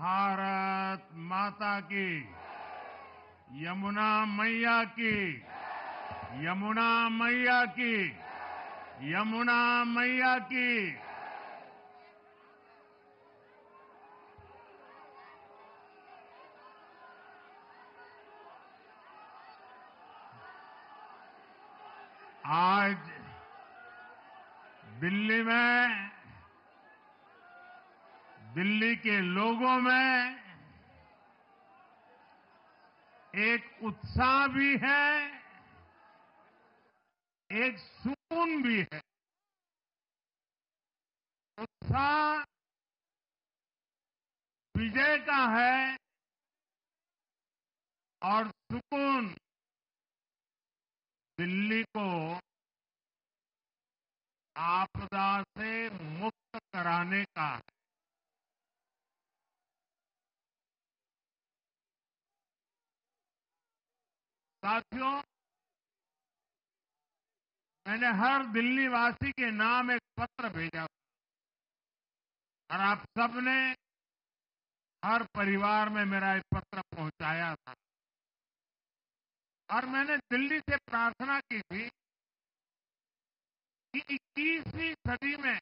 भारत माता की, यमुना मैया की, यमुना मैया की, यमुना मैया की। आज दिल्ली में, दिल्ली के लोगों में एक उत्साह भी है, एक सुकून भी है। उत्साह विजय का है और सुकून दिल्ली को आपदा से मुक्त कराने का है। साथियों, मैंने हर दिल्ली वासी के नाम एक पत्र भेजा और आप सबने हर परिवार में मेरा एक पत्र पहुंचाया था और मैंने दिल्ली से प्रार्थना की थी कि 21वीं सदी में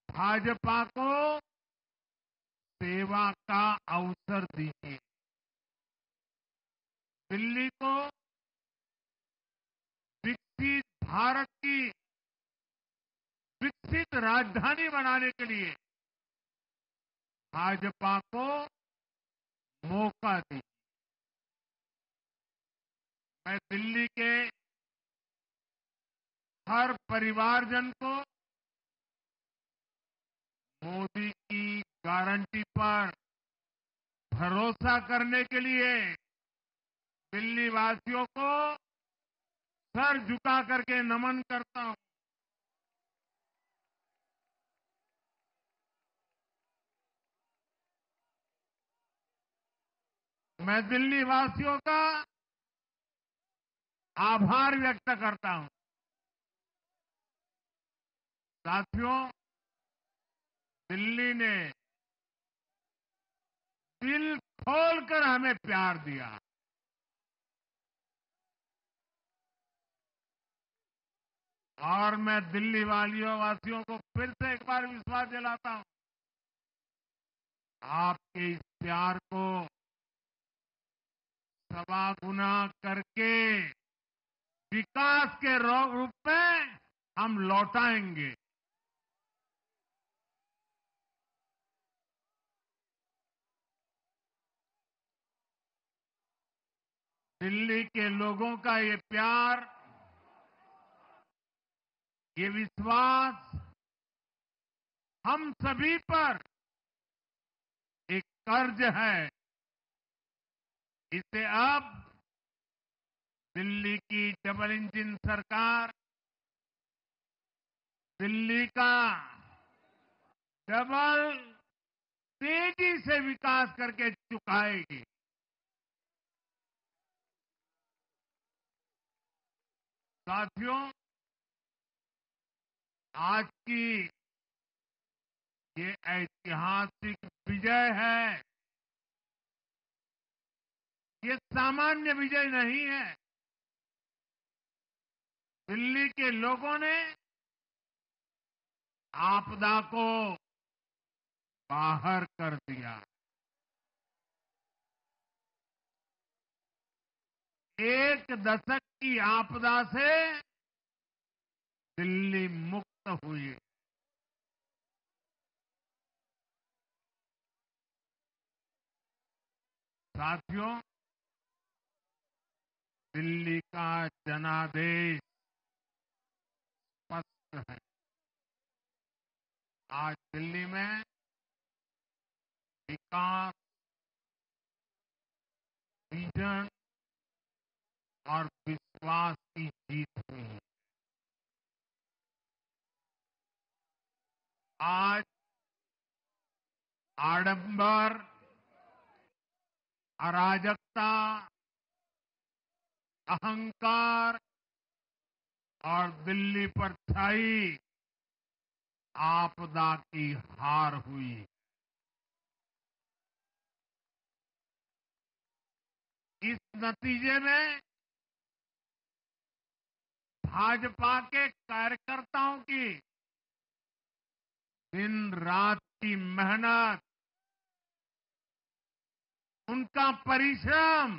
भाजपा को सेवा का अवसर दीजिए, दिल्ली को विकसित भारत की विकसित राजधानी बनाने के लिए भाजपा को मौका दीजिए। मैं दिल्ली के हर परिवारजन को मोदी की गारंटी पर भरोसा करने के लिए दिल्ली वासियों को सर झुका करके नमन करता हूं। मैं दिल्ली वासियों का आभार व्यक्त करता हूं। साथियों, दिल्ली ने दिल खोलकर हमें प्यार दिया और मैं दिल्ली वासियों को फिर से एक बार विश्वास दिलाता हूं, आपके इस प्यार को सवा गुना करके विकास के रूप में हम लौटाएंगे। दिल्ली के लोगों का ये प्यार, ये विश्वास हम सभी पर एक कर्ज है। इसे अब दिल्ली की डबल इंजन सरकार, दिल्ली का डबल तेजी से विकास करके चुकाएगी। साथियों, आज की ये ऐतिहासिक विजय है, ये सामान्य विजय नहीं है। दिल्ली के लोगों ने आपदा को बाहर कर दिया। एक दशक की आपदा से दिल्ली मुक्त हुई। साथियों, दिल्ली का जनादेश स्पष्ट है। आज दिल्ली में विकास, विजन और विश्वास की जीत हुई है। आज आडंबर, अराजकता, अहंकार और दिल्ली पर छाई आपदा की हार हुई। इस नतीजे में भाजपा के कार्यकर्ताओं की दिन रात की मेहनत, उनका परिश्रम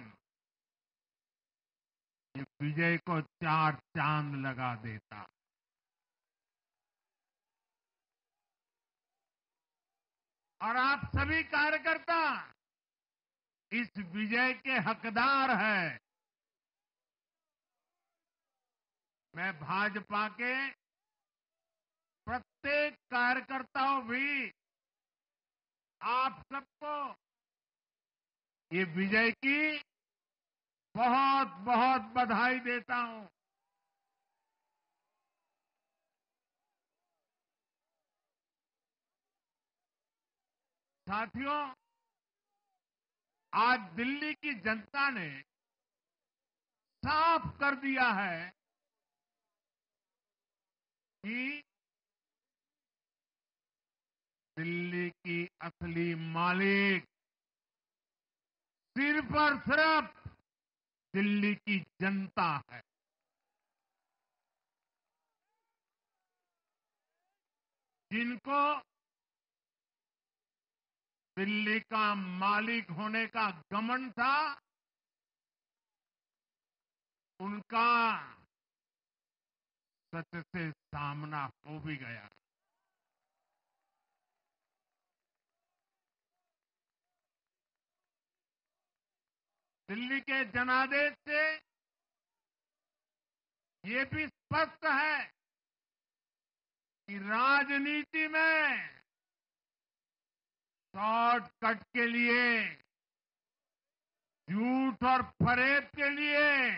ये विजय को चार चांद लगा देता। और आप सभी कार्यकर्ता इस विजय के हकदार हैं। मैं भाजपा के प्रत्येक कार्यकर्ताओं भी आप सबको ये विजय की बहुत बहुत बधाई देता हूं। साथियों, आज दिल्ली की जनता ने साफ कर दिया है कि दिल्ली की असली मालिक सिर्फ और सिर्फ दिल्ली की जनता है। जिनको दिल्ली का मालिक होने का घमंड था, उनका सच से सामना हो भी गया। दिल्ली के जनादेश से ये भी स्पष्ट है कि राजनीति में शॉर्टकट के लिए, झूठ और फरेब के लिए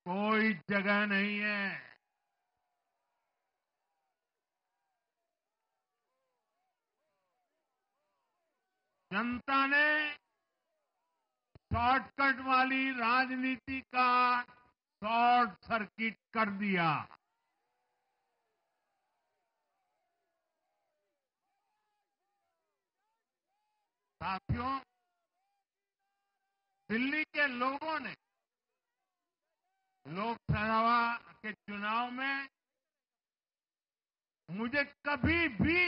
कोई जगह नहीं है। जनता ने शॉर्टकट वाली राजनीति का शॉर्ट सर्किट कर दिया। साथियों, दिल्ली के लोगों ने लोकसभा के चुनाव में मुझे कभी भी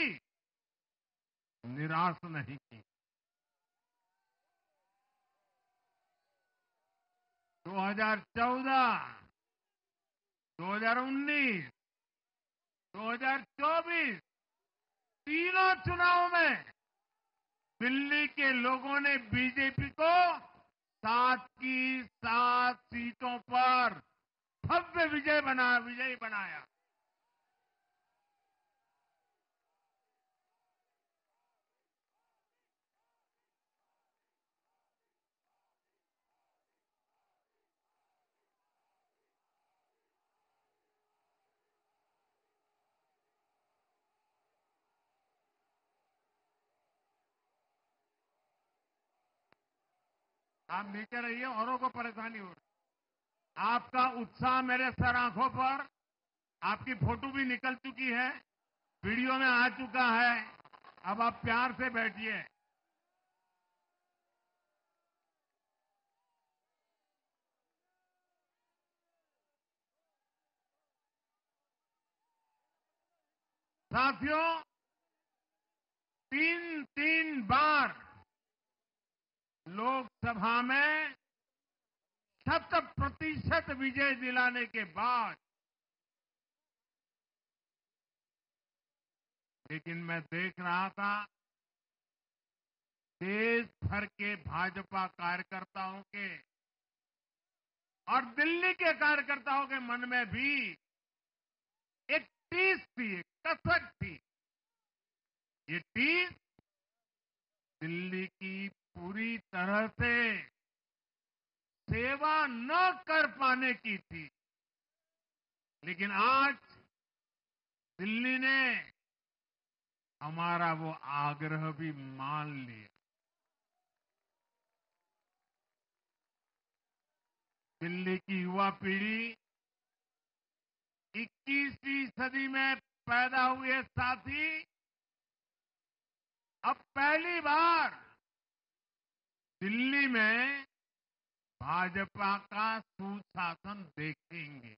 निराश नहीं की। 2014, 2019, 2024 तीनों चुनाव में दिल्ली के लोगों ने बीजेपी को 7 की 7 सीटों पर भव्य विजयी बनाया। आप नीचे रहिए, औरों को परेशानी हो रही। आपका उत्साह मेरे सर आंखों पर, आपकी फोटो भी निकल चुकी है, वीडियो में आ चुका है। अब आप प्यार से बैठिए। साथियों, 3 बार लोकसभा में 100% विजय दिलाने के बाद, लेकिन मैं देख रहा था देश भर के भाजपा कार्यकर्ताओं के और दिल्ली के कार्यकर्ताओं के मन में भी एक टीस थी, एक कसक थी। ये टीस दिल्ली की पूरी तरह से सेवा न कर पाने की थी। लेकिन आज दिल्ली ने हमारा वो आग्रह भी मान लिया। दिल्ली की युवा पीढ़ी 21वीं सदी में पैदा हुए साथी अब पहली बार दिल्ली में भाजपा का सुशासन देखेंगे।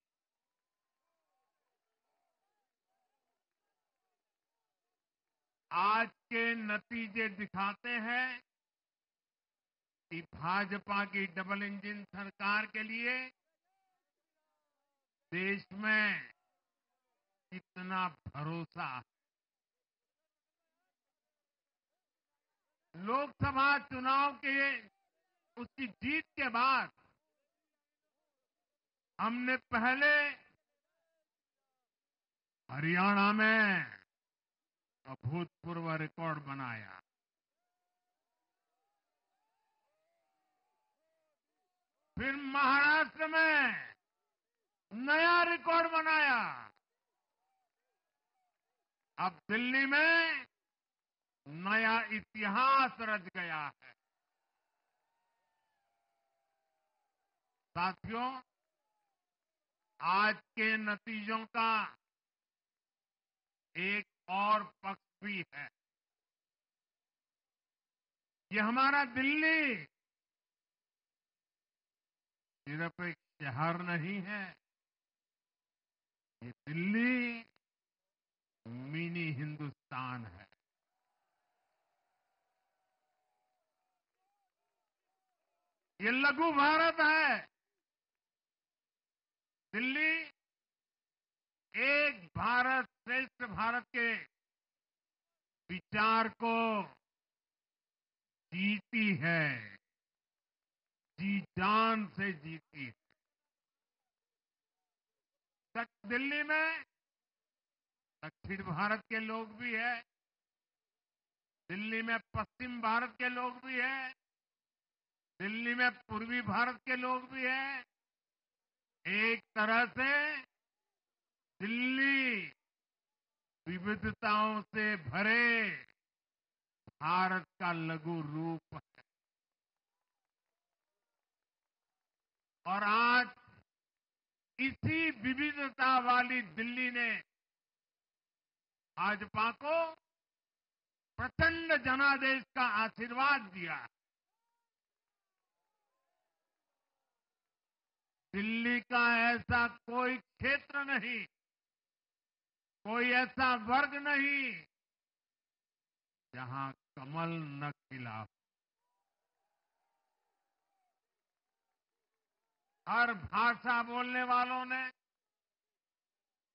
आज के नतीजे दिखाते हैं कि भाजपा की डबल इंजन सरकार के लिए देश में कितना भरोसा है। लोकसभा चुनाव के उसकी जीत के बाद हमने पहले हरियाणा में अभूतपूर्व रिकॉर्ड बनाया, फिर महाराष्ट्र में नया रिकॉर्ड बनाया, अब दिल्ली में नया इतिहास रच गया है। साथियों, आज के नतीजों का एक और पक्ष भी है। ये हमारा दिल्ली सिर्फ एक शहर नहीं है, ये दिल्ली मिनी हिंदुस्तान है। ये लघु भारत है। दिल्ली एक भारत श्रेष्ठ भारत के विचार को जीती है, जी जान से जीती है। दिल्ली में दक्षिण भारत के लोग भी हैं, दिल्ली में पश्चिम भारत के लोग भी हैं, दिल्ली में पूर्वी भारत के लोग भी हैं। एक तरह से दिल्ली विविधताओं से भरे भारत का लघु रूप है। और आज इसी विविधता वाली दिल्ली ने भाजपा को प्रचंड जनादेश का आशीर्वाद दिया। दिल्ली का ऐसा कोई क्षेत्र नहीं, कोई ऐसा वर्ग नहीं जहां कमल न खिला हो। हर भाषा बोलने वालों ने,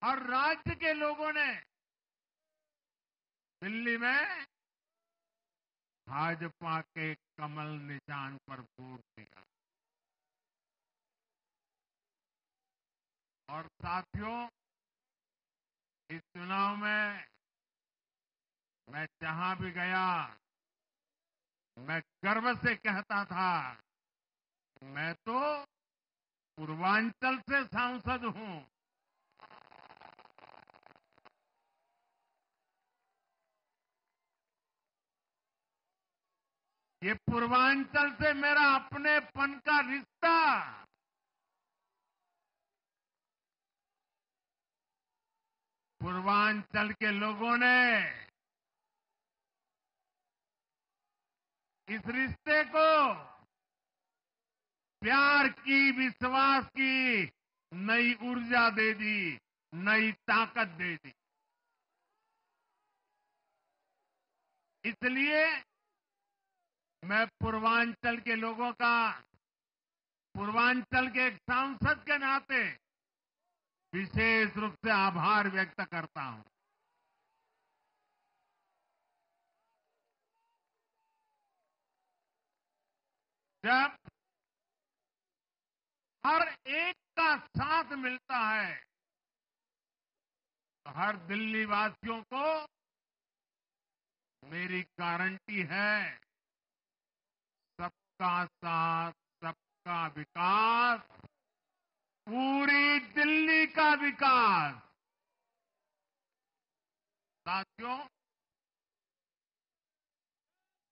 हर राज्य के लोगों ने दिल्ली में भाजपा के कमल निशान पर वोट दिया। और साथियों, इस चुनाव में मैं जहां भी गया, मैं गर्व से कहता था, मैं तो पूर्वांचल से सांसद हूं। ये पूर्वांचल से मेरा अपनेपन का रिश्ता, पूर्वांचल के लोगों ने इस रिश्ते को प्यार की, विश्वास की नई ऊर्जा दे दी, नई ताकत दे दी। इसलिए मैं पूर्वांचल के लोगों का, पूर्वांचल के एक सांसद के नाते विशेष रूप से आभार व्यक्त करता हूं। जब हर एक का साथ मिलता है तो हर दिल्ली वासियों को मेरी गारंटी है, सबका साथ, सबका विकास, पूरी दिल्ली का विकास। साथियों,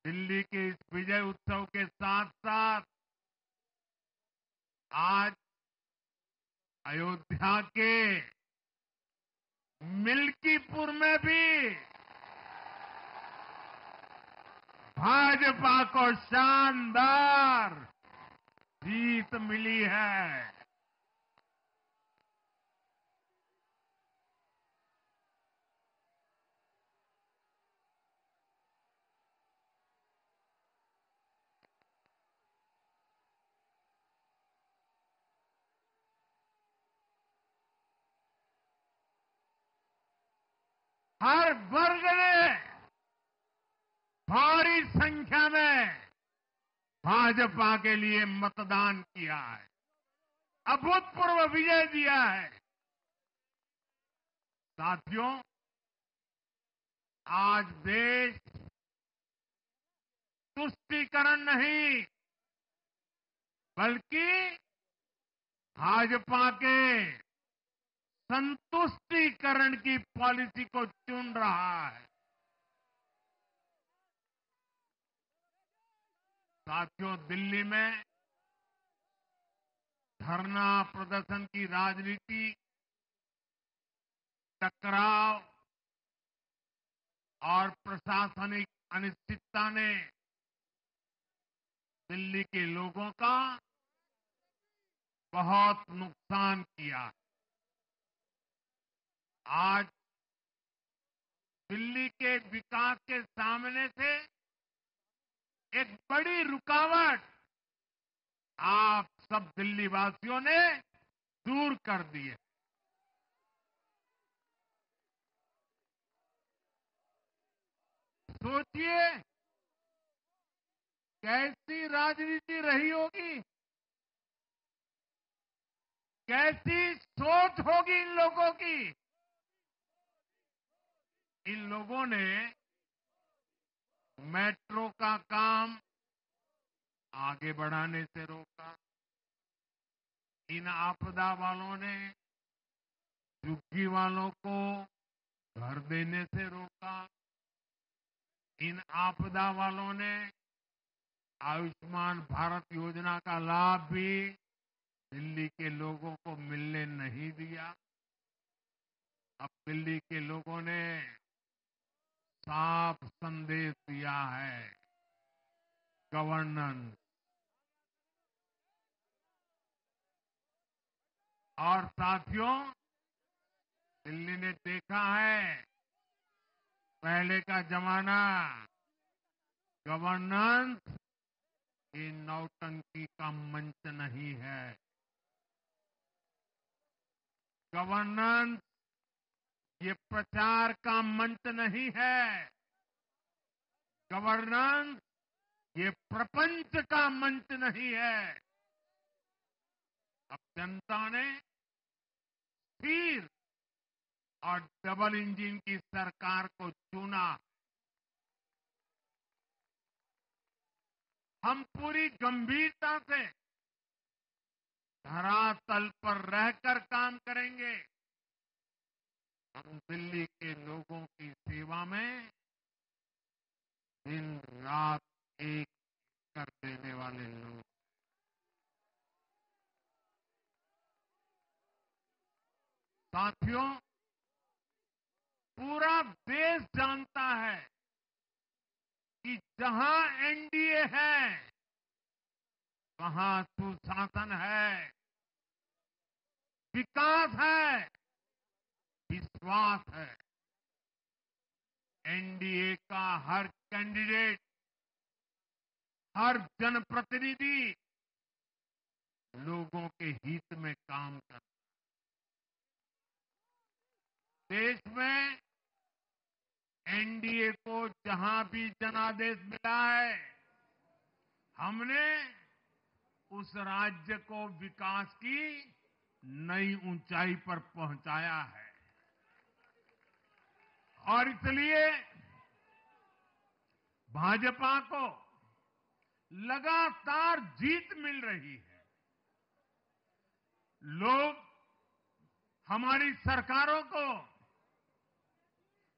दिल्ली के इस विजय उत्सव के साथ साथ आज अयोध्या के मिल्कीपुर में भी भाजपा को शानदार जीत मिली है। हर वर्ग ने भारी संख्या में भाजपा के लिए मतदान किया है, अभूतपूर्व विजय दिया है। साथियों, आज देश तुष्टीकरण नहीं बल्कि भाजपा के संतुष्टीकरण की पॉलिसी को चुन रहा है। साथियों, दिल्ली में धरना प्रदर्शन की राजनीति, टकराव और प्रशासनिक अनिश्चितता ने दिल्ली के लोगों का बहुत नुकसान किया। आज दिल्ली के विकास के सामने से एक बड़ी रुकावट आप सब दिल्ली वासियों ने दूर कर दी है। सोचिए कैसी राजनीति रही होगी, कैसी सोच होगी इन लोगों की। इन लोगों ने मेट्रो का काम आगे बढ़ाने से रोका। इन आपदा वालों ने झुग्गी वालों को घर देने से रोका। इन आपदा वालों ने आयुष्मान भारत योजना का लाभ भी दिल्ली के लोगों को मिलने नहीं दिया। अब दिल्ली के लोगों ने साफ संदेश दिया है, गवर्नेंस। और साथियों, दिल्ली ने देखा है पहले का जमाना, गवर्नेंस ये नौटंकी का मंच नहीं है। गवर्नेंस ये प्रचार का मंच नहीं है। गवर्नेंस ये प्रपंच का मंच नहीं है। अब जनता ने स्थिर और डबल इंजन की सरकार को चुना। हम पूरी गंभीरता से धरातल पर रहकर काम करेंगे। हम दिल्ली के लोगों की सेवा में दिन रात एक कर देने वाले लोग। साथियों, पूरा देश जानता है कि जहां एनडीए है वहां सुशासन है, विकास है, विश्वास है। एनडीए का हर कैंडिडेट, हर जनप्रतिनिधि लोगों के हित में काम करता है। देश में एनडीए को जहां भी जनादेश मिला है, हमने उस राज्य को विकास की नई ऊंचाई पर पहुंचाया है। और इसलिए भाजपा को लगातार जीत मिल रही है। लोग हमारी सरकारों को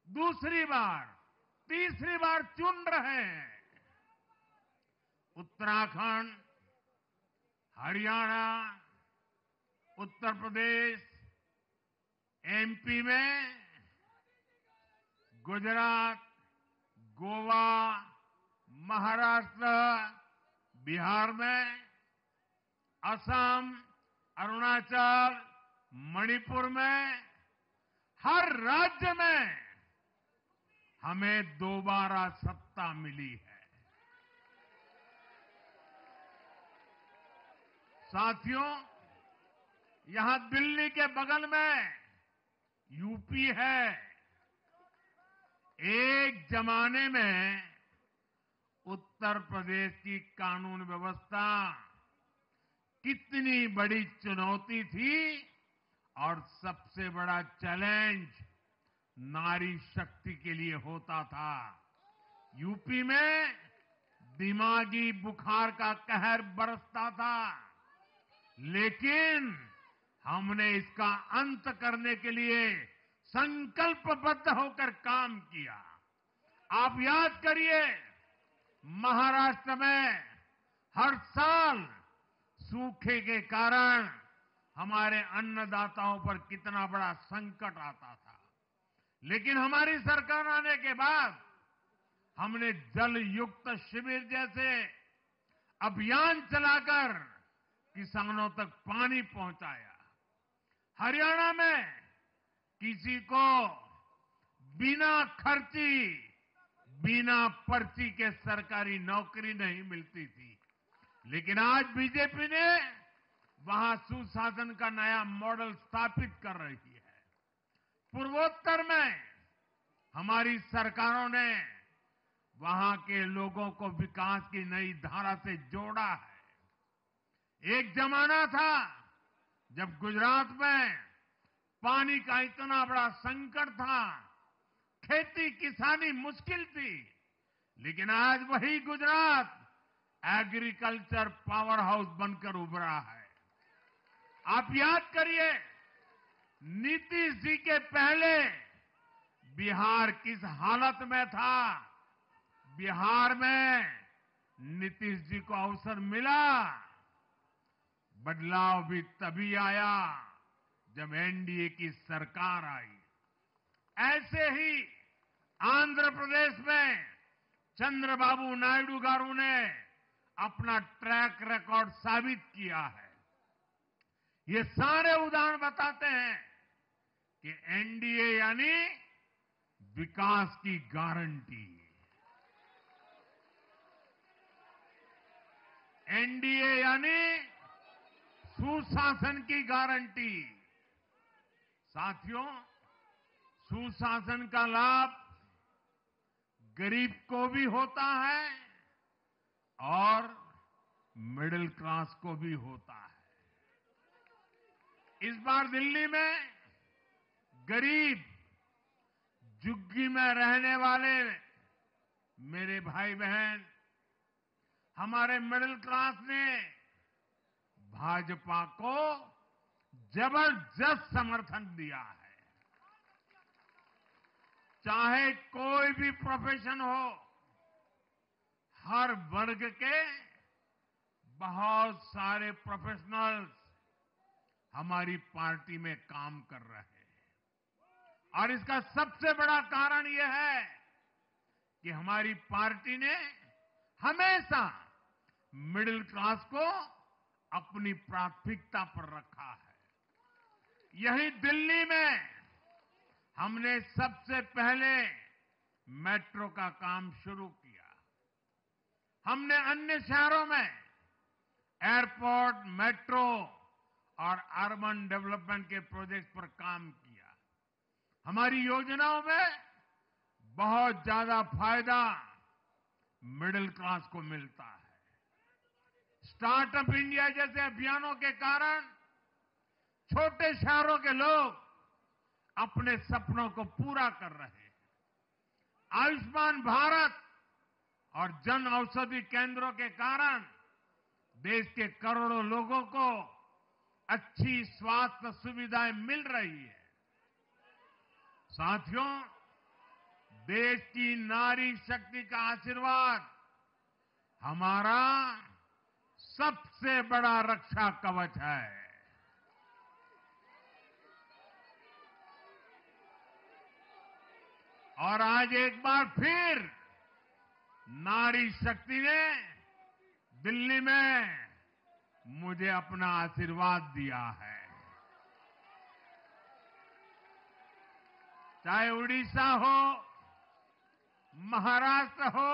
दूसरी बार, तीसरी बार चुन रहे हैं। उत्तराखंड, हरियाणा, उत्तर प्रदेश, एमपी में, गुजरात, गोवा, महाराष्ट्र, बिहार में असम, अरुणाचल, मणिपुर में, हर राज्य में हमें दोबारा सत्ता मिली है। साथियों, यहां दिल्ली के बगल में यूपी है। एक जमाने में उत्तर प्रदेश की कानून व्यवस्था कितनी बड़ी चुनौती थी और सबसे बड़ा चैलेंज नारी शक्ति के लिए होता था। यूपी में दिमागी बुखार का कहर बरसता था, लेकिन हमने इसका अंत करने के लिए संकल्पबद्ध होकर काम किया। आप याद करिए, महाराष्ट्र में हर साल सूखे के कारण हमारे अन्नदाताओं पर कितना बड़ा संकट आता था, लेकिन हमारी सरकार आने के बाद हमने जल युक्त शिविर जैसे अभियान चलाकर किसानों तक पानी पहुंचाया। हरियाणा में किसी को बिना खर्ची, बिना पर्ची के सरकारी नौकरी नहीं मिलती थी, लेकिन आज बीजेपी ने वहां सुशासन का नया मॉडल स्थापित कर रही है। पूर्वोत्तर में हमारी सरकारों ने वहां के लोगों को विकास की नई धारा से जोड़ा है। एक जमाना था जब गुजरात में पानी का इतना बड़ा संकट था, खेती किसानी मुश्किल थी, लेकिन आज वही गुजरात एग्रीकल्चर पावर हाउस बनकर उभरा है। आप याद करिए, नीतीश जी के पहले बिहार किस हालत में था। बिहार में नीतीश जी को अवसर मिला, बदलाव भी तभी आया जब एनडीए की सरकार आई। ऐसे ही आंध्र प्रदेश में चंद्रबाबू नायडू गारू ने अपना ट्रैक रिकॉर्ड साबित किया है। ये सारे उदाहरण बताते हैं कि एनडीए यानी विकास की गारंटी। एनडीए यानी सुशासन की गारंटी। साथियों, सुशासन का लाभ गरीब को भी होता है और मिडिल क्लास को भी होता है। इस बार दिल्ली में गरीब, झुग्गी में रहने वाले मेरे भाई बहन, हमारे मिडिल क्लास ने भाजपा को जबरदस्त समर्थन दिया है। चाहे कोई भी प्रोफेशन हो, हर वर्ग के बहुत सारे प्रोफेशनल्स हमारी पार्टी में काम कर रहे हैं। और इसका सबसे बड़ा कारण यह है कि हमारी पार्टी ने हमेशा मिडिल क्लास को अपनी प्राथमिकता पर रखा है। यही दिल्ली में हमने सबसे पहले मेट्रो का काम शुरू किया। हमने अन्य शहरों में एयरपोर्ट, मेट्रो और अर्बन डेवलपमेंट के प्रोजेक्ट पर काम किया। हमारी योजनाओं में बहुत ज्यादा फायदा मिडिल क्लास को मिलता है। स्टार्टअप इंडिया जैसे अभियानों के कारण छोटे शहरों के लोग अपने सपनों को पूरा कर रहे हैं। आयुष्मान भारत और जन औषधि केंद्रों के कारण देश के करोड़ों लोगों को अच्छी स्वास्थ्य सुविधाएं मिल रही है। साथियों, देश की नारी शक्ति का आशीर्वाद हमारा सबसे बड़ा रक्षा कवच है। और आज एक बार फिर नारी शक्ति ने दिल्ली में मुझे अपना आशीर्वाद दिया है। चाहे उड़ीसा हो, महाराष्ट्र हो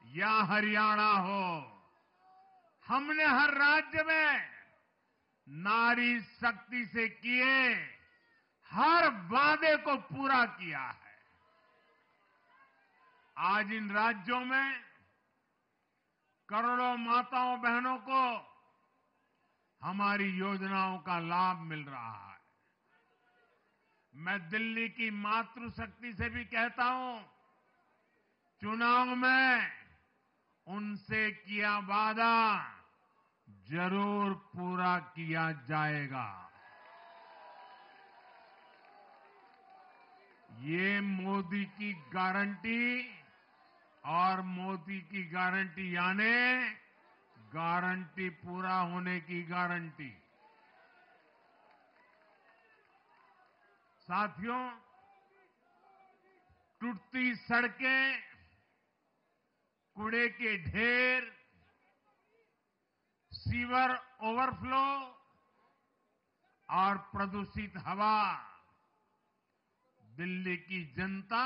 या हरियाणा हो, हमने हर राज्य में नारी शक्ति से किए हर वादे को पूरा किया है। आज इन राज्यों में करोड़ों माताओं बहनों को हमारी योजनाओं का लाभ मिल रहा है। मैं दिल्ली की मातृशक्ति से भी कहता हूं, चुनाव में उनसे किया वादा जरूर पूरा किया जाएगा। ये मोदी की गारंटी और मोदी की गारंटी यानी गारंटी पूरा होने की गारंटी। साथियों, टूटती सड़कें, कूड़े के ढेर, सीवर ओवरफ्लो और प्रदूषित हवा, दिल्ली की जनता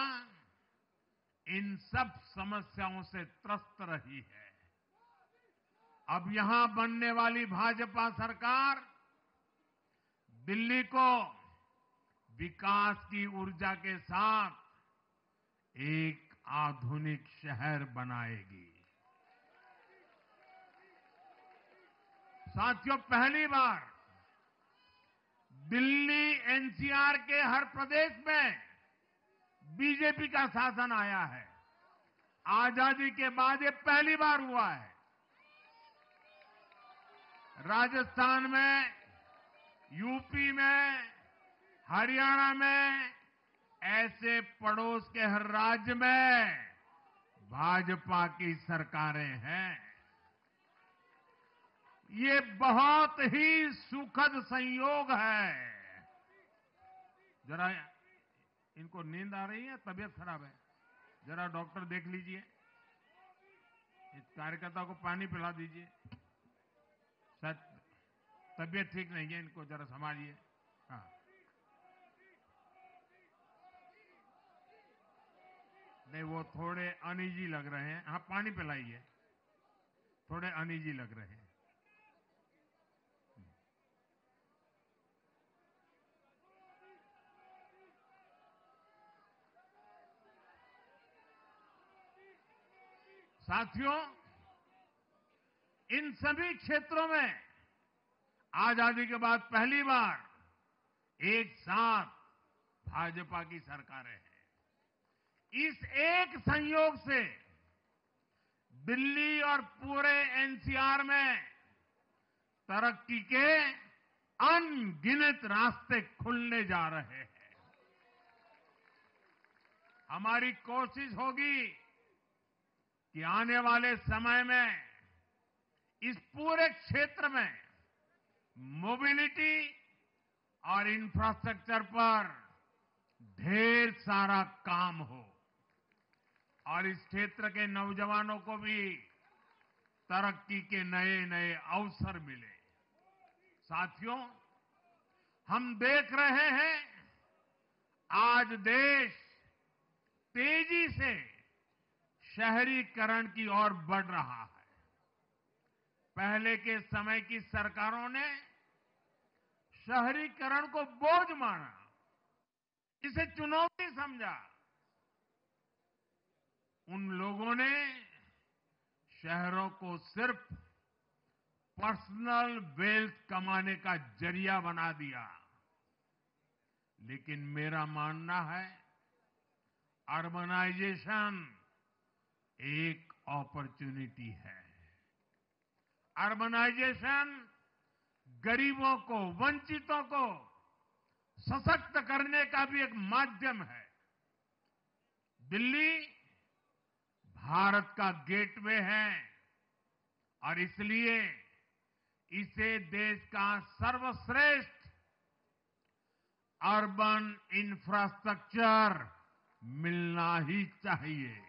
इन सब समस्याओं से त्रस्त रही है। अब यहां बनने वाली भाजपा सरकार दिल्ली को विकास की ऊर्जा के साथ एक आधुनिक शहर बनाएगी। साथियों, पहली बार दिल्ली एनसीआर के हर प्रदेश में बीजेपी का शासन आया है। आजादी के बाद ये पहली बार हुआ है। राजस्थान में, यूपी में, हरियाणा में, ऐसे पड़ोस के हर राज्य में भाजपा की सरकारें हैं। ये बहुत ही सुखद संयोग है। जरा इनको नींद आ रही है, तबीयत खराब है, जरा डॉक्टर देख लीजिए। इस कार्यकर्ता को पानी पिला दीजिए, शायद तबीयत ठीक नहीं है, इनको जरा संभालिए। हाँ, नहीं वो थोड़े अनईजी लग रहे हैं। हाँ, पानी पिलाइए, थोड़े अनईजी लग रहे हैं। साथियों, इन सभी क्षेत्रों में आजादी के बाद पहली बार एक साथ भाजपा की सरकारें हैं। इस एक संयोग से दिल्ली और पूरे एनसीआर में तरक्की के अनगिनत रास्ते खुलने जा रहे हैं। हमारी कोशिश होगी कि आने वाले समय में इस पूरे क्षेत्र में मोबिलिटी और इंफ्रास्ट्रक्चर पर ढेर सारा काम हो और इस क्षेत्र के नौजवानों को भी तरक्की के नए नए अवसर मिले। साथियों, हम देख रहे हैं आज देश तेजी से शहरीकरण की ओर बढ़ रहा है। पहले के समय की सरकारों ने शहरीकरण को बोझ माना, इसे चुनौती समझा। उन लोगों ने शहरों को सिर्फ पर्सनल वेल्थ कमाने का जरिया बना दिया। लेकिन मेरा मानना है, अर्बनाइजेशन एक अपॉर्चुनिटी है। अर्बनाइजेशन गरीबों को, वंचितों को सशक्त करने का भी एक माध्यम है। दिल्ली भारत का गेटवे है और इसलिए इसे देश का सर्वश्रेष्ठ अर्बन इंफ्रास्ट्रक्चर मिलना ही चाहिए।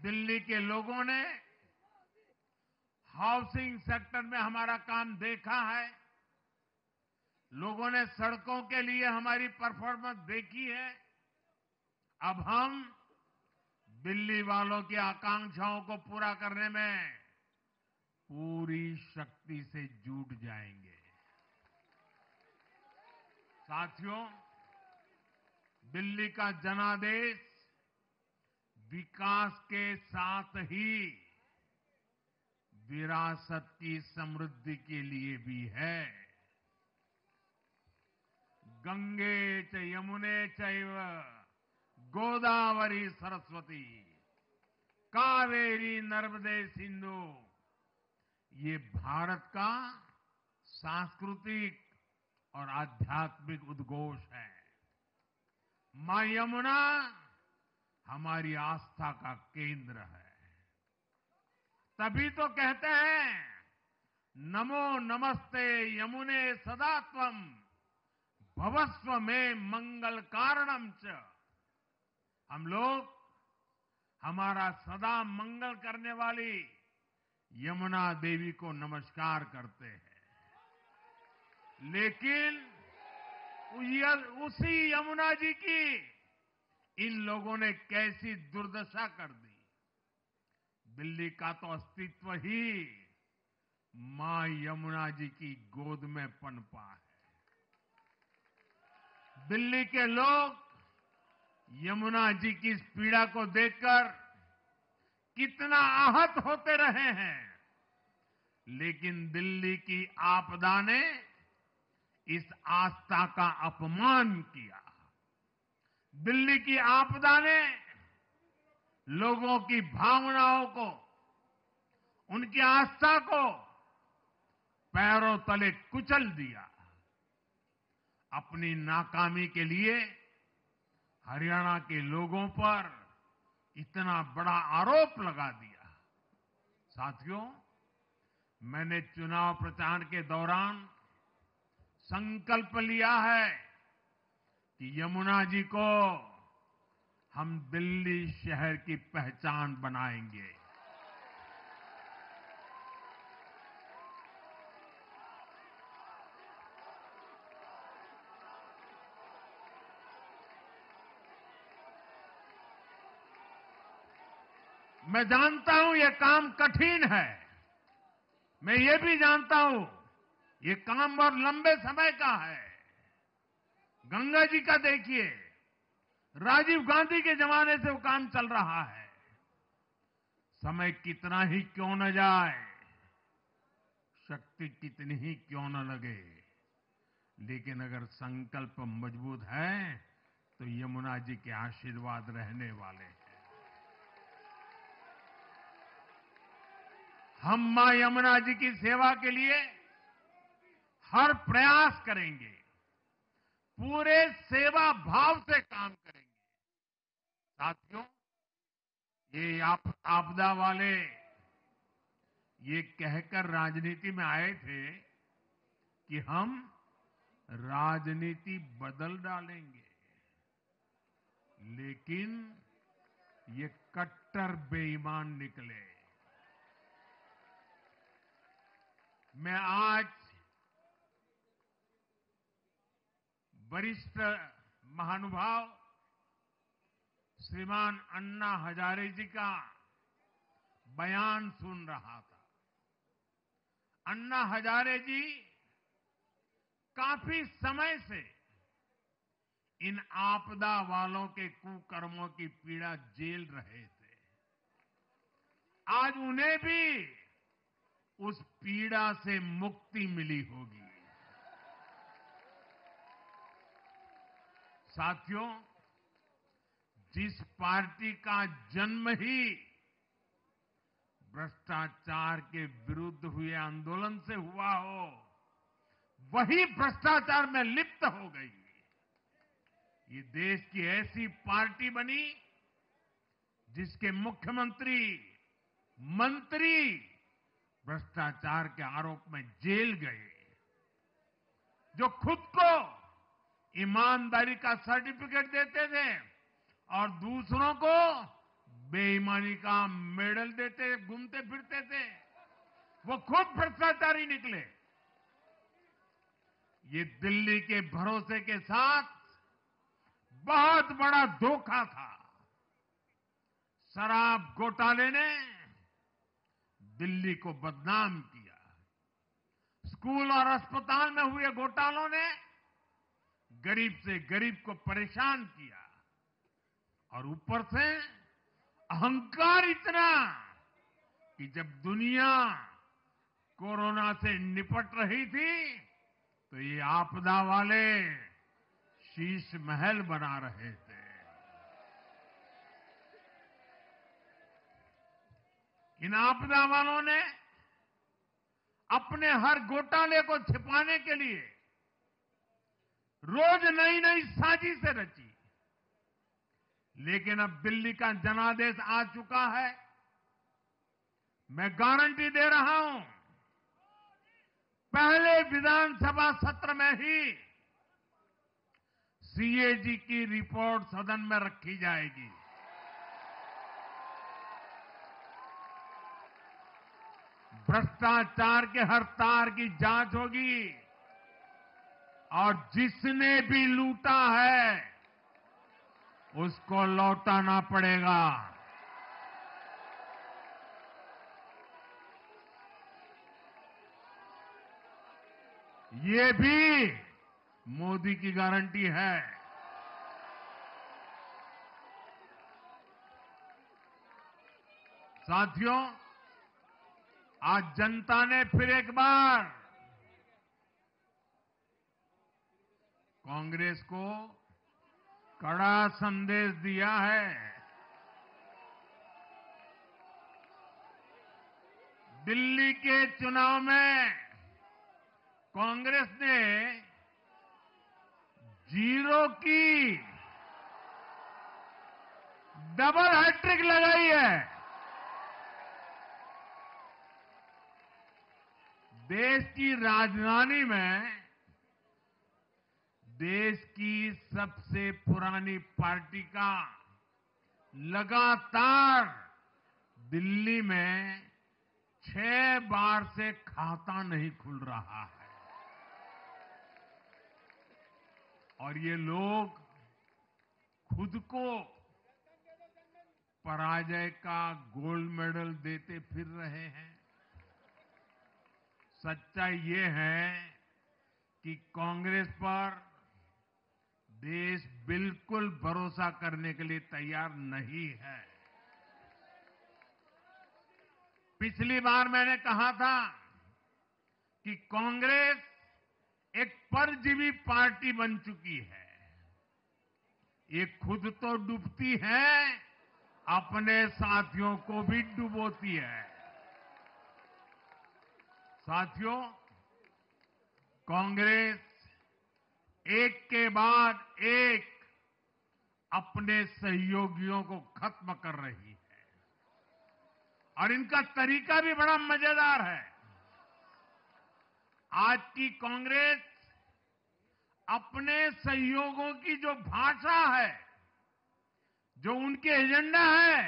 दिल्ली के लोगों ने हाउसिंग सेक्टर में हमारा काम देखा है। लोगों ने सड़कों के लिए हमारी परफॉर्मेंस देखी है। अब हम दिल्ली वालों की आकांक्षाओं को पूरा करने में पूरी शक्ति से जुट जाएंगे। साथियों, दिल्ली का जनादेश विकास के साथ ही विरासत की समृद्धि के लिए भी है। गंगे च यमुने चैव गोदावरी सरस्वती कावेरी नर्मदे सिंधु, ये भारत का सांस्कृतिक और आध्यात्मिक उद्घोष है। मां यमुना हमारी आस्था का केंद्र है। तभी तो कहते हैं, नमो नमस्ते यमुने सदा त्वम भवस्व में मंगल कारणम च। हम लोग हमारा सदा मंगल करने वाली यमुना देवी को नमस्कार करते हैं। लेकिन उसी यमुना जी की इन लोगों ने कैसी दुर्दशा कर दी। दिल्ली का तो अस्तित्व ही मां यमुना जी की गोद में पनपा है। दिल्ली के लोग यमुना जी की इस पीड़ा को देखकर कितना आहत होते रहे हैं, लेकिन दिल्ली की आपदा ने इस आस्था का अपमान किया। दिल्ली की आपदा ने लोगों की भावनाओं को, उनकी आस्था को पैरों तले कुचल दिया। अपनी नाकामी के लिए हरियाणा के लोगों पर इतना बड़ा आरोप लगा दिया। साथियों, मैंने चुनाव प्रचार के दौरान संकल्प लिया है कि यमुना जी को हम दिल्ली शहर की पहचान बनाएंगे। मैं जानता हूं ये काम कठिन है। मैं ये भी जानता हूं ये काम बहुत लंबे समय का है। गंगा जी का देखिए, राजीव गांधी के जमाने से वो काम चल रहा है। समय कितना ही क्यों न जाए, शक्ति कितनी ही क्यों न लगे, लेकिन अगर संकल्प मजबूत है तो यमुना जी के आशीर्वाद रहने वाले हैं। हम मां यमुना जी की सेवा के लिए हर प्रयास करेंगे, पूरे सेवा भाव से काम करेंगे। साथियों, ये आपदा वाले ये कहकर राजनीति में आए थे कि हम राजनीति बदल डालेंगे, लेकिन ये कट्टर बेईमान निकले। मैं आज वरिष्ठ महानुभाव श्रीमान अन्ना हजारे जी का बयान सुन रहा था। अन्ना हजारे जी काफी समय से इन आपदा वालों के कुकर्मों की पीड़ा झेल रहे थे। आज उन्हें भी उस पीड़ा से मुक्ति मिली होगी। साथियों, जिस पार्टी का जन्म ही भ्रष्टाचार के विरुद्ध हुए आंदोलन से हुआ हो, वही भ्रष्टाचार में लिप्त हो गई। ये देश की ऐसी पार्टी बनी जिसके मुख्यमंत्री, मंत्री भ्रष्टाचार के आरोप में जेल गए, जो खुद को ईमानदारी का सर्टिफिकेट देते थे और दूसरों को बेईमानी का मेडल देते घूमते फिरते थे, वो खुद भ्रष्टाचारी निकले। ये दिल्ली के भरोसे के साथ बहुत बड़ा धोखा था। शराब घोटाले ने दिल्ली को बदनाम किया। स्कूल और अस्पताल में हुए घोटालों ने गरीब से गरीब को परेशान किया। और ऊपर से अहंकार इतना कि जब दुनिया कोरोना से निपट रही थी तो ये आपदा वाले शीश महल बना रहे थे। इन आपदा वालों ने अपने हर घोटाले को छिपाने के लिए रोज नई नई साजिशें रची। लेकिन अब दिल्ली का जनादेश आ चुका है। मैं गारंटी दे रहा हूं, पहले विधानसभा सत्र में ही सीएजी की रिपोर्ट सदन में रखी जाएगी। भ्रष्टाचार के हर तार की जांच होगी और जिसने भी लूटा है उसको लौटाना पड़ेगा। ये भी मोदी की गारंटी है। साथियों, आज जनता ने फिर एक बार कांग्रेस को कड़ा संदेश दिया है। दिल्ली के चुनाव में कांग्रेस ने जीरो की डबल हैट्रिक लगाई है। देश की राजधानी में देश की सबसे पुरानी पार्टी का लगातार दिल्ली में 6 बार से खाता नहीं खुल रहा है। और ये लोग खुद को पराजय का गोल्ड मेडल देते फिर रहे हैं। सच्चाई ये है कि कांग्रेस पर देश बिल्कुल भरोसा करने के लिए तैयार नहीं है। पिछली बार मैंने कहा था कि कांग्रेस एक परजीवी पार्टी बन चुकी है। ये खुद तो डूबती है, अपने साथियों को भी डुबोती है। साथियों, कांग्रेस एक के बाद एक अपने सहयोगियों को खत्म कर रही है और इनका तरीका भी बड़ा मजेदार है। आज की कांग्रेस अपने सहयोगों की जो भाषा है, जो उनके एजेंडा है,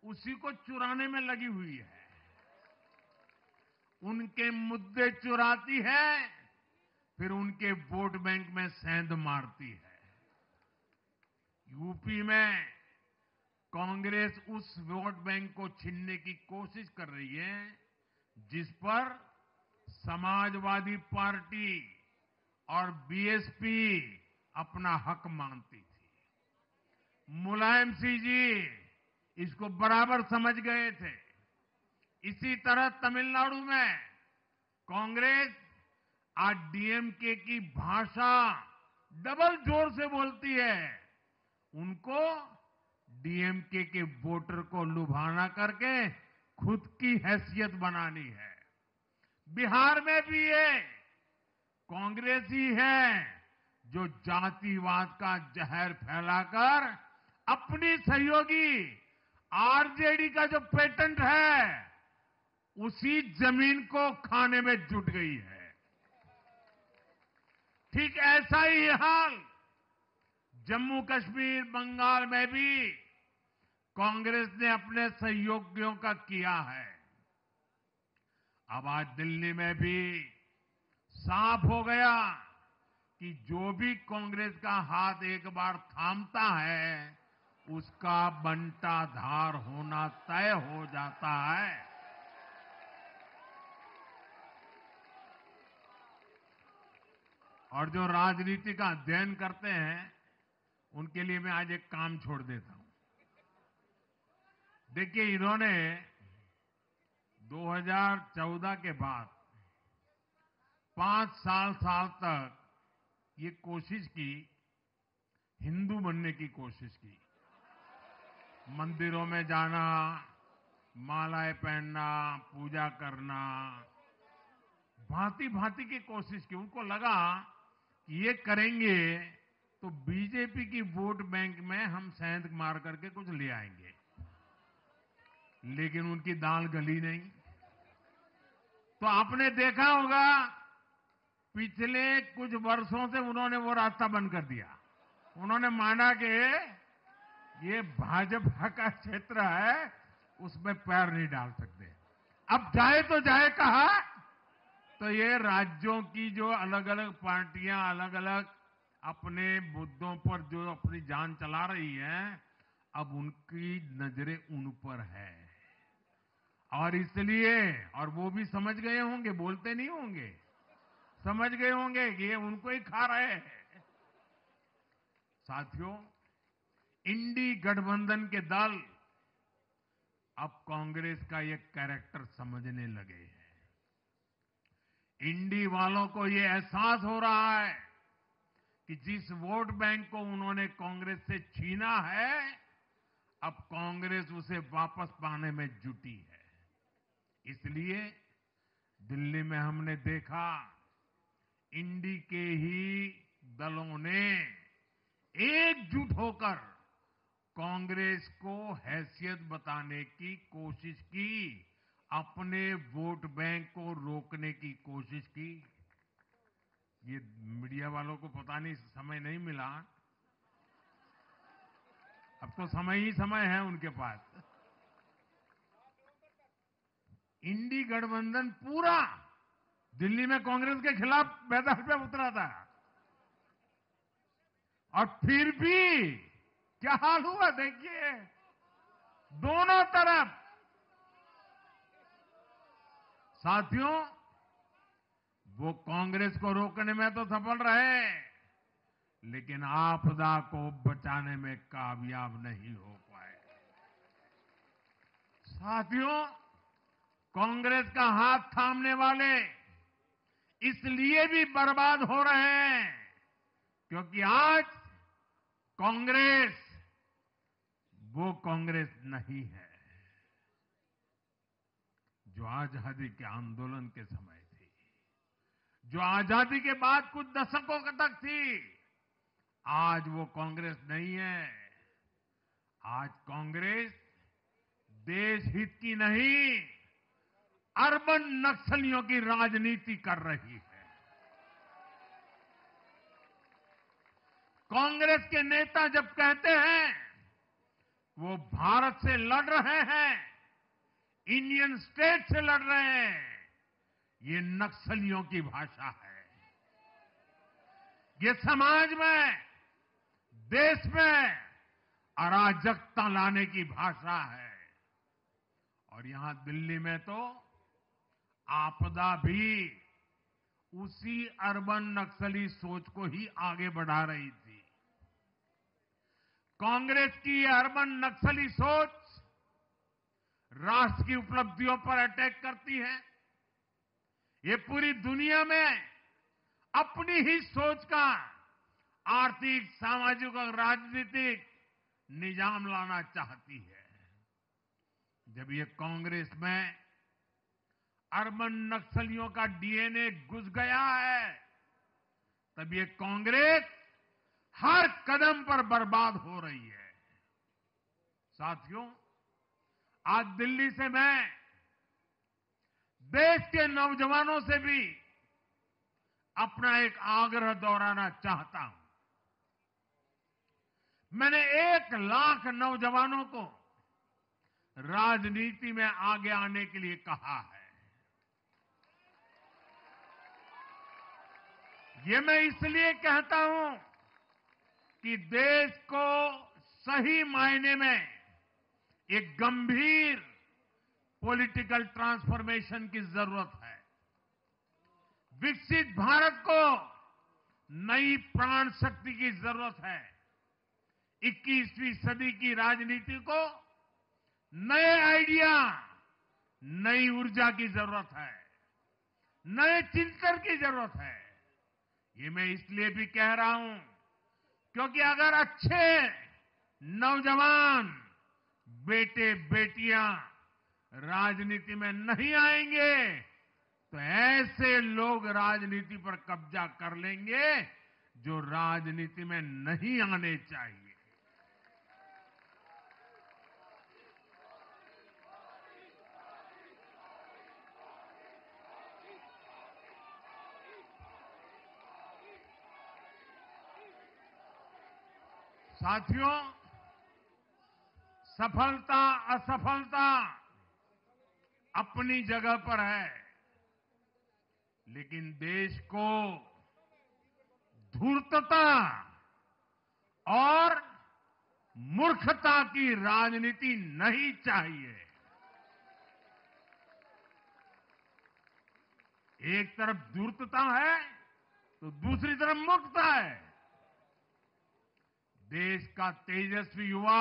उसी को चुराने में लगी हुई है। उनके मुद्दे चुराती है, फिर उनके वोट बैंक में सेंध मारती है। यूपी में कांग्रेस उस वोट बैंक को छीनने की कोशिश कर रही है जिस पर समाजवादी पार्टी और बीएसपी अपना हक मानती थी। मुलायम सिंह जी इसको बराबर समझ गए थे। इसी तरह तमिलनाडु में कांग्रेस आज डीएमके की भाषा डबल जोर से बोलती है। उनको डीएमके के वोटर को लुभाना करके खुद की हैसियत बनानी है। बिहार में भी ये कांग्रेस ही है जो जातिवाद का जहर फैलाकर अपनी सहयोगी आरजेडी का जो पेटेंट है उसी जमीन को खाने में जुट गई है। ठीक ऐसा ही हाल जम्मू कश्मीर, बंगाल में भी कांग्रेस ने अपने सहयोगियों का किया है। अब आज दिल्ली में भी साफ हो गया कि जो भी कांग्रेस का हाथ एक बार थामता है उसका बंटाधार होना तय हो जाता है। और जो राजनीति का अध्ययन करते हैं उनके लिए मैं आज एक काम छोड़ देता हूं। देखिए, इन्होंने 2014 के बाद 5 साल तक ये कोशिश की, हिंदू बनने की कोशिश की। मंदिरों में जाना, मालाएं पहनना, पूजा करना, भांति भांति की कोशिश की। उनको लगा कि ये करेंगे तो बीजेपी की वोट बैंक में हम सेंध मार करके कुछ ले आएंगे, लेकिन उनकी दाल गली नहीं। तो आपने देखा होगा पिछले कुछ वर्षों से उन्होंने वो रास्ता बंद कर दिया। उन्होंने माना कि ये भाजपा का क्षेत्र है, उसमें पैर नहीं डाल सकते। अब जाए तो जाए कहा, तो ये राज्यों की जो अलग अलग पार्टियां अलग अलग अपने मुद्दों पर जो अपनी जान चला रही हैं, अब उनकी नजरें उन पर है। और इसलिए, और वो भी समझ गए होंगे, बोलते नहीं होंगे, समझ गए होंगे कि ये उनको ही खा रहे हैं। साथियों, इंडी गठबंधन के दल अब कांग्रेस का ये कैरेक्टर समझने लगे हैं। इंडी वालों को ये एहसास हो रहा है कि जिस वोट बैंक को उन्होंने कांग्रेस से छीना है, अब कांग्रेस उसे वापस पाने में जुटी है। इसलिए दिल्ली में हमने देखा, इंडी के ही दलों ने एकजुट होकर कांग्रेस को हैसियत बताने की कोशिश की, अपने वोट बैंक को रोकने की कोशिश की। ये मीडिया वालों को पता नहीं, समय नहीं मिला। अब तो समय ही समय है उनके पास। इंडी गठबंधन पूरा दिल्ली में कांग्रेस के खिलाफ मैदान पे उतरा था, और फिर भी क्या हाल हुआ देखिए, दोनों तरफ। साथियों, वो कांग्रेस को रोकने में तो सफल रहे, लेकिन आपदा को बचाने में कामयाब नहीं हो पाए। साथियों, कांग्रेस का हाथ थामने वाले इसलिए भी बर्बाद हो रहे हैं क्योंकि आज कांग्रेस वो कांग्रेस नहीं है जो आजादी के आंदोलन के समय थी, जो आजादी के बाद कुछ दशकों तक थी। आज वो कांग्रेस नहीं है। आज कांग्रेस देश हित की नहीं, अर्बन नक्सलियों की राजनीति कर रही है। कांग्रेस के नेता जब कहते हैं वो भारत से लड़ रहे हैं, इंडियन स्टेट से लड़ रहे हैं, ये नक्सलियों की भाषा है। ये समाज में, देश में अराजकता लाने की भाषा है। और यहां दिल्ली में तो आपदा भी उसी अर्बन नक्सली सोच को ही आगे बढ़ा रही थी। कांग्रेस की अर्बन नक्सली सोच राष्ट्र की उपलब्धियों पर अटैक करती है। ये पूरी दुनिया में अपनी ही सोच का आर्थिक, सामाजिक और राजनीतिक निजाम लाना चाहती है। जब ये कांग्रेस में अर्बन नक्सलियों का डीएनए घुस गया है, तब ये कांग्रेस हर कदम पर बर्बाद हो रही है। साथियों, आज दिल्ली से मैं देश के नौजवानों से भी अपना एक आग्रह दोहराना चाहता हूं। मैंने 1 लाख नौजवानों को राजनीति में आगे आने के लिए कहा है। ये मैं इसलिए कहता हूं कि देश को सही मायने में एक गंभीर पॉलिटिकल ट्रांसफॉर्मेशन की जरूरत है। विकसित भारत को नई प्राण शक्ति की जरूरत है। 21वीं सदी की राजनीति को नए आइडिया, नई ऊर्जा की जरूरत है, नए चिंतन की जरूरत है। ये मैं इसलिए भी कह रहा हूं क्योंकि अगर अच्छे नौजवान बेटे बेटियां राजनीति में नहीं आएंगे तो ऐसे लोग राजनीति पर कब्जा कर लेंगे जो राजनीति में नहीं आने चाहिए। साथियों, सफलता असफलता अपनी जगह पर है, लेकिन देश को धूर्तता और मूर्खता की राजनीति नहीं चाहिए। एक तरफ धूर्तता है तो दूसरी तरफ मूर्खता है। देश का तेजस्वी युवा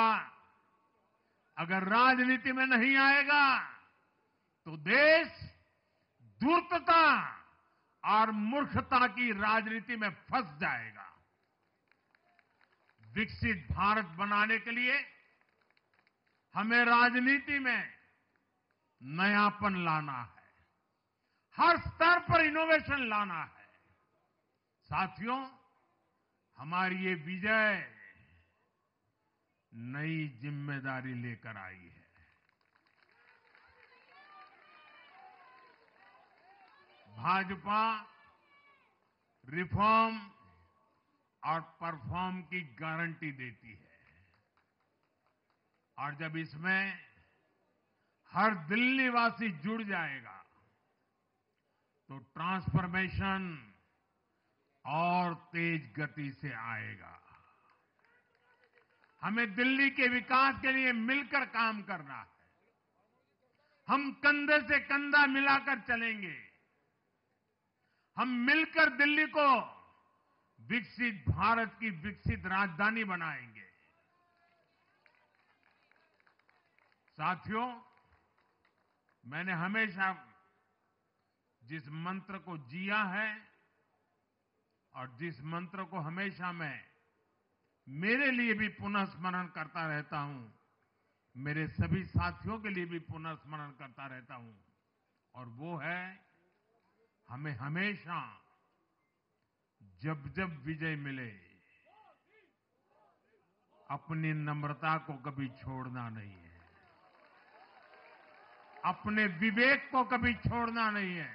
अगर राजनीति में नहीं आएगा तो देश धूर्तता और मूर्खता की राजनीति में फंस जाएगा। विकसित भारत बनाने के लिए हमें राजनीति में नयापन लाना है, हर स्तर पर इनोवेशन लाना है। साथियों, हमारी ये विजय नई जिम्मेदारी लेकर आई है। भाजपा रिफॉर्म और परफॉर्म की गारंटी देती है और जब इसमें हर दिल्ली वासी जुड़ जाएगा तो ट्रांसफॉर्मेशन और तेज गति से आएगा। हमें दिल्ली के विकास के लिए मिलकर काम करना है। हम कंधे से कंधा मिलाकर चलेंगे। हम मिलकर दिल्ली को विकसित भारत की विकसित राजधानी बनाएंगे। साथियों, मैंने हमेशा जिस मंत्र को जिया है और जिस मंत्र को हमेशा मैं मेरे लिए भी पुनः स्मरण करता रहता हूं, मेरे सभी साथियों के लिए भी पुनः स्मरण करता रहता हूं, और वो है हमें हमेशा जब जब विजय मिले अपनी नम्रता को कभी छोड़ना नहीं है, अपने विवेक को कभी छोड़ना नहीं है,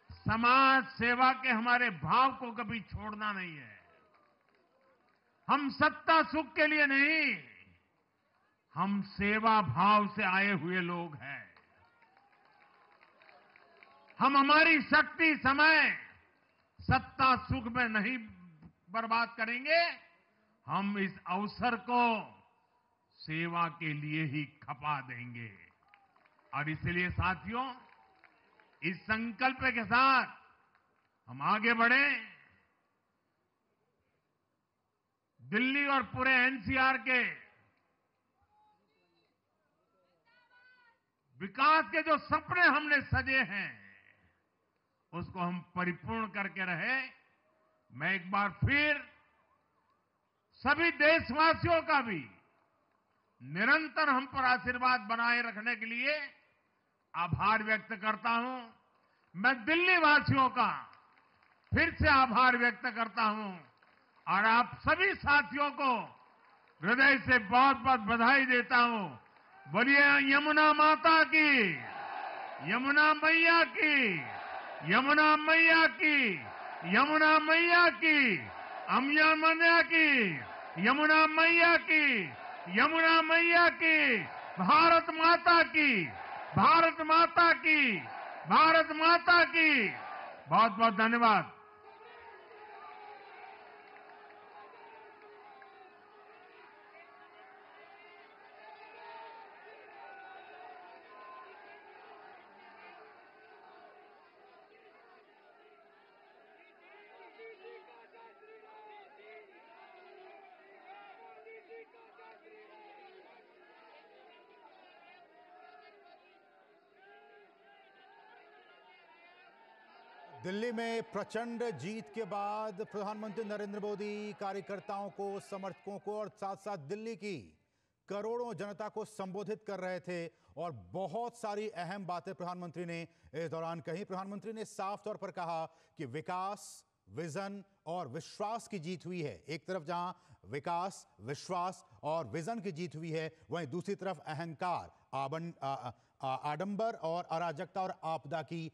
समाज सेवा के हमारे भाव को कभी छोड़ना नहीं है। हम सत्ता सुख के लिए नहीं, हम सेवा भाव से आए हुए लोग हैं। हम हमारी शक्ति समय सत्ता सुख में नहीं बर्बाद करेंगे, हम इस अवसर को सेवा के लिए ही खपा देंगे। और इसलिए साथियों, इस संकल्प के साथ हम आगे बढ़ें। दिल्ली और पूरे एनसीआर के विकास के जो सपने हमने सजे हैं उसको हम परिपूर्ण करके रहे। मैं एक बार फिर सभी देशवासियों का भी निरंतर हम पर आशीर्वाद बनाए रखने के लिए आभार व्यक्त करता हूं। मैं दिल्ली वासियों का फिर से आभार व्यक्त करता हूं और आप सभी साथियों को हृदय से बहुत बहुत बधाई देता हूं। बोलिए यमुना माता की, यमुना मैया की, यमुना मैया की, यमुना मैया की, अम्या मैया की, यमुना मैया की, यमुना मैया की। भारत माता की, भारत माता की, भारत माता की। बहुत बहुत धन्यवाद। दिल्ली में प्रचंड जीत के बाद प्रधानमंत्री नरेंद्र मोदी कार्यकर्ताओं को, समर्थकों को और साथ साथ दिल्ली की करोड़ों जनता को संबोधित कर रहे थे और बहुत सारी अहम बातें प्रधानमंत्री ने इस दौरान कही। प्रधानमंत्री ने साफ तौर पर कहा कि विकास, विजन और विश्वास की जीत हुई है। एक तरफ जहां विकास, विश्वास और विजन की जीत हुई है, वहीं दूसरी तरफ अहंकार, आडंबर और अराजकता और आपदा की